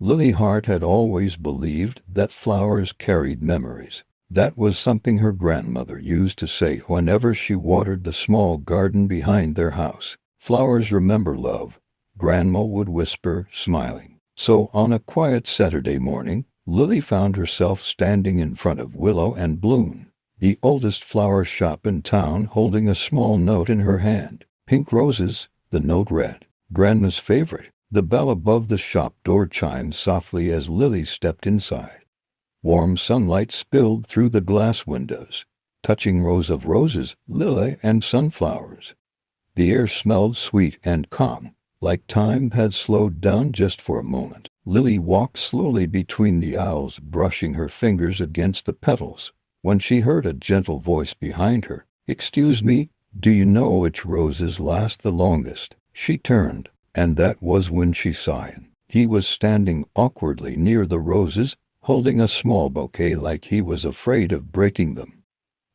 Lily Hart had always believed that flowers carried memories. That was something her grandmother used to say whenever she watered the small garden behind their house. "Flowers remember love," Grandma would whisper, smiling. So on a quiet Saturday morning, Lily found herself standing in front of Willow and Bloom, the oldest flower shop in town, holding a small note in her hand. "Pink roses," the note read. "Grandma's favorite." The bell above the shop door chimed softly as Lily stepped inside. Warm sunlight spilled through the glass windows, touching rows of roses, lily, and sunflowers. The air smelled sweet and calm, like time had slowed down just for a moment. Lily walked slowly between the aisles, brushing her fingers against the petals, when she heard a gentle voice behind her. "Excuse me, do you know which roses last the longest?" She turned, and that was when she saw him. He was standing awkwardly near the roses, holding a small bouquet like he was afraid of breaking them.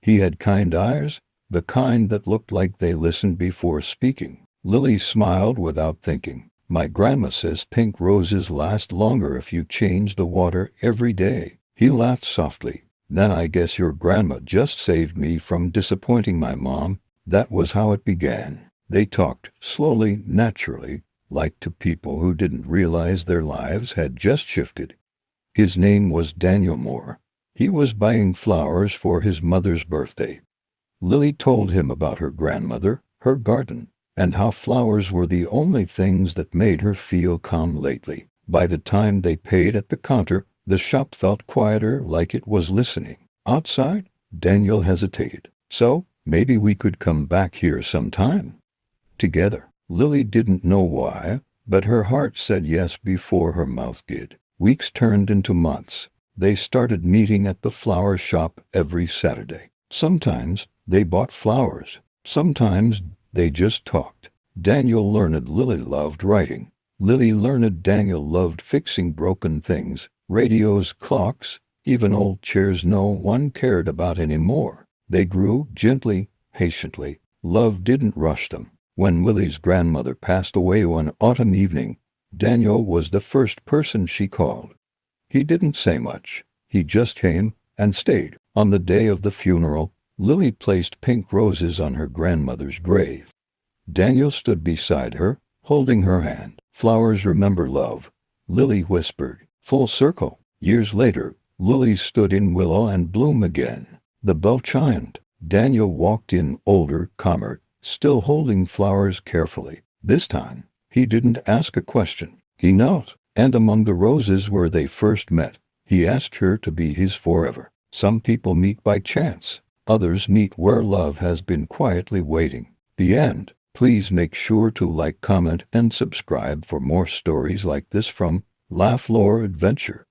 He had kind eyes, the kind that looked like they listened before speaking. Lily smiled without thinking. "My grandma says pink roses last longer if you change the water every day." He laughed softly. "Then I guess your grandma just saved me from disappointing my mom." That was how it began. They talked, slowly, naturally, like two people who didn't realize their lives had just shifted. His name was Daniel Moore. He was buying flowers for his mother's birthday. Lily told him about her grandmother, her garden, and how flowers were the only things that made her feel calm lately. By the time they paid at the counter, the shop felt quieter, like it was listening. Outside, Daniel hesitated. "So, maybe we could come back here sometime together." Lily didn't know why, but her heart said yes before her mouth did. Weeks turned into months. They started meeting at the flower shop every Saturday. Sometimes they bought flowers. Sometimes they just talked. Daniel learned Lily loved writing. Lily learned Daniel loved fixing broken things, radios, clocks, even old chairs no one cared about anymore. They grew gently, patiently. Love didn't rush them. When Lily's grandmother passed away one autumn evening, Daniel was the first person she called. He didn't say much. He just came and stayed. On the day of the funeral, Lily placed pink roses on her grandmother's grave. Daniel stood beside her, holding her hand. "Flowers remember love," Lily whispered. Full circle. Years later, Lily stood in Willow and Bloom again. The bell chimed. Daniel walked in, older, calmer, still holding flowers carefully. This time, he didn't ask a question. He knelt, and among the roses where they first met, he asked her to be his forever. Some people meet by chance. Others meet where love has been quietly waiting. The end. Please make sure to like, comment, and subscribe for more stories like this from Laugh Lore Adventure.